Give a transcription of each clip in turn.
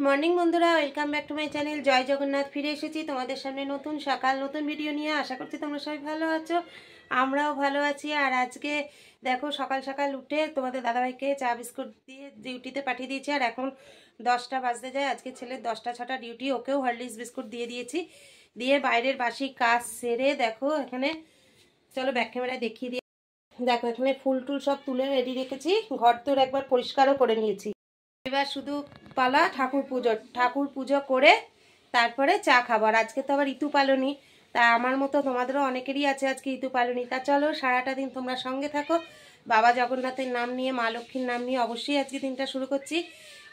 Morning বন্ধুরা, welcome back to my channel Jai Jagannath. ফিরে এসেছি তোমাদের সামনে নতুন সকাল নতুন ভিডিও নিয়ে। আশা করছি তোমরা সবাই ভালো আছো, আমরাও ভালো আছি। আর আজকে দেখো সকাল সকাল উঠে তোমাদের দাদাভাইকে চা বিস্কুট দিয়ে ডিউটিতে পাঠিয়ে দিয়েছি। আর এখন 10টা বাজতে যায়। আজকে ছেলের 10টা 6টা ডিউটি, ওকেও হরলিক্স বিস্কুট দিয়ে দিয়েছি। দিয়ে বাইরের বাসি কাজ সেরে দেখো এখানে, চলো ব্যাক ক্যামেরায় দেখিয়ে দিয়ে দেখো এখানে ফুল টুল সব তুলে রেডি রেখেছি। ঘর তোর একবার পরিষ্কারও করে নিয়েছি। এবার শুধু পালা ঠাকুর পুজো করে তারপরে চা খাবার। আজকে তো আবার ইতু পালনি, তা আমার মতো তোমাদেরও অনেকেরই আছে আজকে ইতু পালনি। তা চলো সারাটা দিন তোমরা সঙ্গে থাকো। বাবা জগন্নাথের নাম নিয়ে, মা লক্ষ্মীর নাম নিয়ে অবশ্যই আজকে দিনটা শুরু করছি।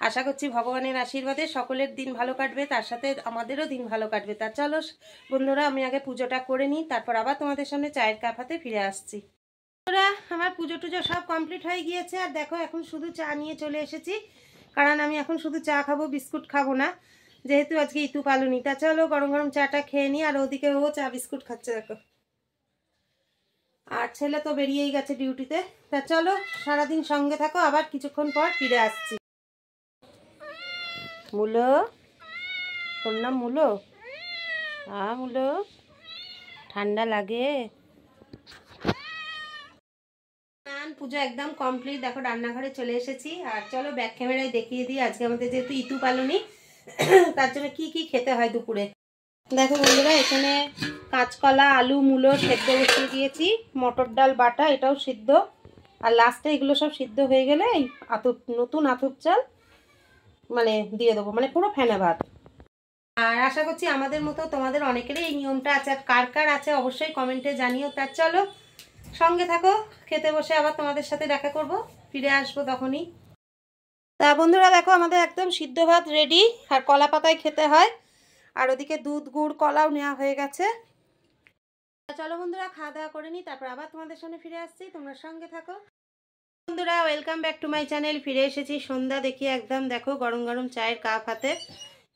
আশা করছি ভগবানের আশীর্বাদে সকলের দিন ভালো কাটবে, তার সাথে আমাদেরও দিন ভালো কাটবে। তা চলো বন্ধুরা, আমি আগে পুজোটা করে নিই, তারপর আবার তোমাদের সামনে চায়ের কাপ হাতে ফিরে আসছি। বন্ধুরা, আমার পুজো টুজো সব কমপ্লিট হয়ে গিয়েছে। আর দেখো এখন শুধু চা নিয়ে চলে এসেছি, কারণ আমি এখন শুধু চা খাবো, বিস্কুট খাবো না, যেহেতু আজকে ইতু পালনি। তা চলো গরম গরম চাটা খেয়ে নিই। আর ওদিকে ও চা বিস্কুট খাচ্ছে দেখো। আর ছেলে তো বেরিয়েই গেছে ডিউটিতে। তা চলো সারাদিন সঙ্গে থাকো, আবার কিছুক্ষণ পর ফিরে আসছি। মুলো, তোর নাম মুলো? মুলো, ঠান্ডা লাগে? পুজো একদম কমপ্লিট। দেখো রান্নাঘরে চলে এসেছি। আর চলো ব্যাক ক্যামেরায় দেখিয়ে দিই আজকে আমাদের যেহেতু ইতু পালনি তার জন্য কি কি খেতে হয় দুপুরে। দেখো বন্ধুরা, এখানে কাঁচকলা, আলু, মূলো সেদ্ধ বসিয়ে দিয়েছি, মটর ডাল বাটা এটাও সিদ্ধ। আর লাস্টে এগুলো সব সিদ্ধ হয়ে গেলে এই নতুন আতপ চাল মানে দিয়ে দেবো, মানে পুরো ফেনা ভাত। আর আশা করছি আমাদের মতো তোমাদের অনেকেরই এই নিয়মটা আছে। আর কার কার আছে অবশ্যই কমেন্টে জানিও। তার চলো সঙ্গে থাকো, খেতে বসে আবার তোমাদের সাথে দেখা করব, ফিরে আসবো তখনই। তা বন্ধুরা দেখো আমাদের একদম সিদ্ধ ভাত রেডি। আর কলা পাতায় খেতে হয়। আর ওদিকে দুধ গুড় কলাও নেওয়া হয়ে গেছে। চলো বন্ধুরা খাওয়া দাওয়া করে নিই, তারপর আবার তোমাদের সামনে ফিরে আসছি, তোমরা সঙ্গে থাকো। বন্ধুরা welcome back to my channel. ফিরে এসেছি সন্ধ্যা দেখি একদম, দেখো গরম গরম চায়ের কাপ হাতে।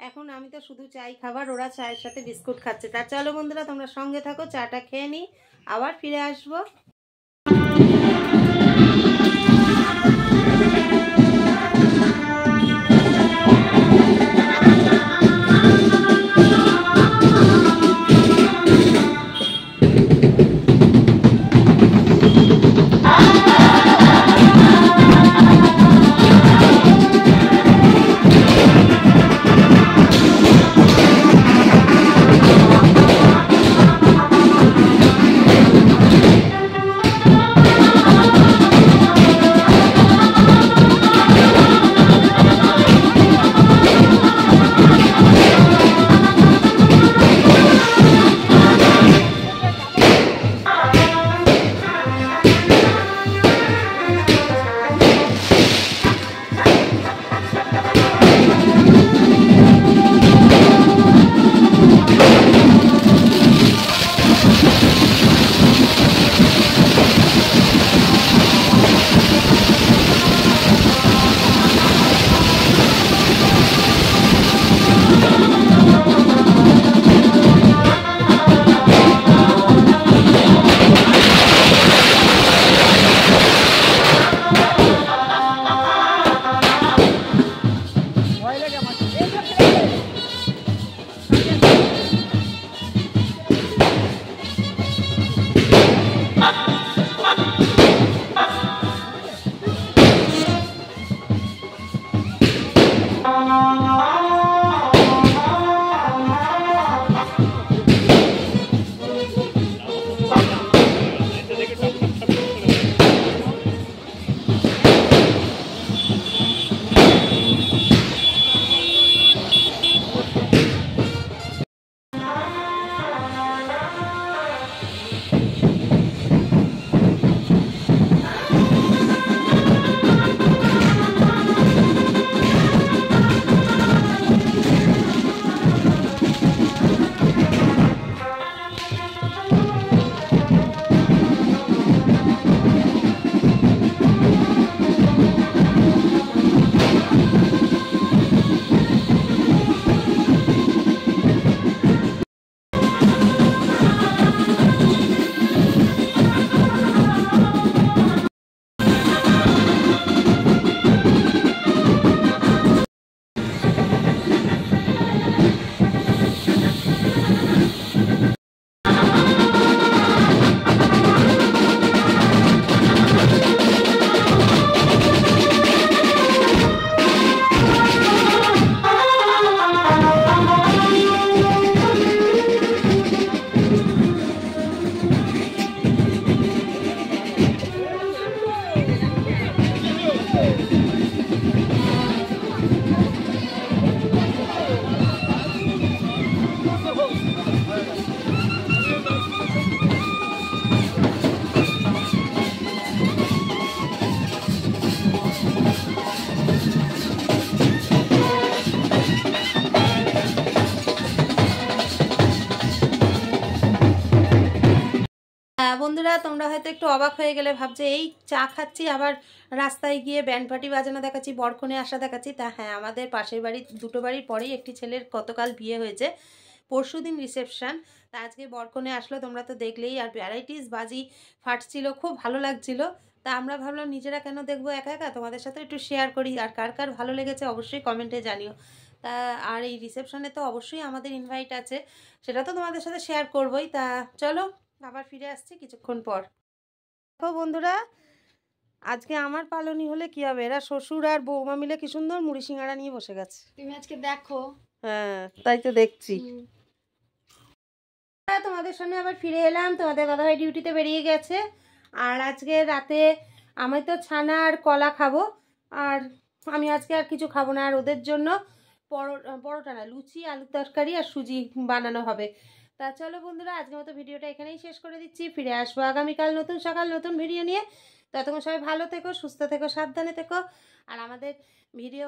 এখন আমি তো শুধু চাই খাবার, ওরা চায়ের সাথে বিস্কুট খাচ্ছে। তা চলো বন্ধুরা তোমরা সঙ্গে থাকো, চাটা খেয়ে নিই, আবার ফিরে আসবো। হ্যাঁ বন্ধুরা, তোমরা হয়তো একটু অবাক হয়ে গেলে, ভাবছে এই চা খাচ্ছি আবার রাস্তায় গিয়ে ব্যান্ড পার্টি বাজানো দেখাচ্ছি, বরকনে আসা দেখাচ্ছি। তা হ্যাঁ, আমাদের পাশের বাড়ি, দুটো বাড়ির পরেই একটি ছেলের গতকাল বিয়ে হয়েছে, পরশুদিন রিসেপশন। তা আজকে বরকনে আসলো, তোমরা তো দেখলেই। আর ভ্যারাইটিস বাজি ফাটছিল, খুব ভালো লাগছিল। তা আমরা ভাবলাম নিজেরা কেন দেখবো একা একা, তোমাদের সাথে একটু শেয়ার করি। আর কার কার ভালো লেগেছে অবশ্যই কমেন্টে জানিও। তা আর এই রিসেপশনে তো অবশ্যই আমাদের ইনভাইট আছে, সেটা তো তোমাদের সাথে শেয়ার করবোই। তা চলো আবার ফিরে আসছি কিছুক্ষণ পর। দেখো বন্ধুরা, আজকে আমার পালনি হলে কি হবে, এরা শ্বশুর আর বৌমা মিলে কি সুন্দর মুড়ি সিঙ্গাড়া নিয়ে বসে গেছে। তুমি আজকে দেখো। হ্যাঁ, তাই তো দেখছি। তোমাদের সামনে আবার ফিরে এলাম, তোমাদের দাদাভাই ডিউটিতে বেরিয়ে গেছে। আর আজকে রাতে আমি তো ছানা আর কলা খাবো, আর আমি আজকে আর কিছু খাবো না। আর ওদের জন্য পরোটা না, লুচি, আলুর তরকারি আর সুজি বানানো হবে। তা চলো বন্ধুরা, আজকের মতো ভিডিওটা এখানেই শেষ করে দিচ্ছি। ফিরে আসবো আগামীকাল নতুন সকাল নতুন ভিডিও নিয়ে। ততক্ষণ সবাই ভালো থেকো, সুস্থ থেকো, সাবধানে থেকো। আর আমাদের ভিডিও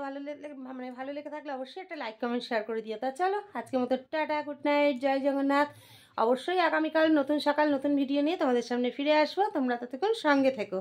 ভালো লেগে থাকলে অবশ্যই একটা লাইক কমেন্ট শেয়ার করে দিও। তা চলো আজকের মতো টাটা, গুড নাইট, জয় জগন্নাথ। অবশ্যই আগামীকাল নতুন সকাল নতুন ভিডিও নিয়ে তোমাদের সামনে ফিরে আসবো, তোমরা ততক্ষণ সঙ্গে থেকো।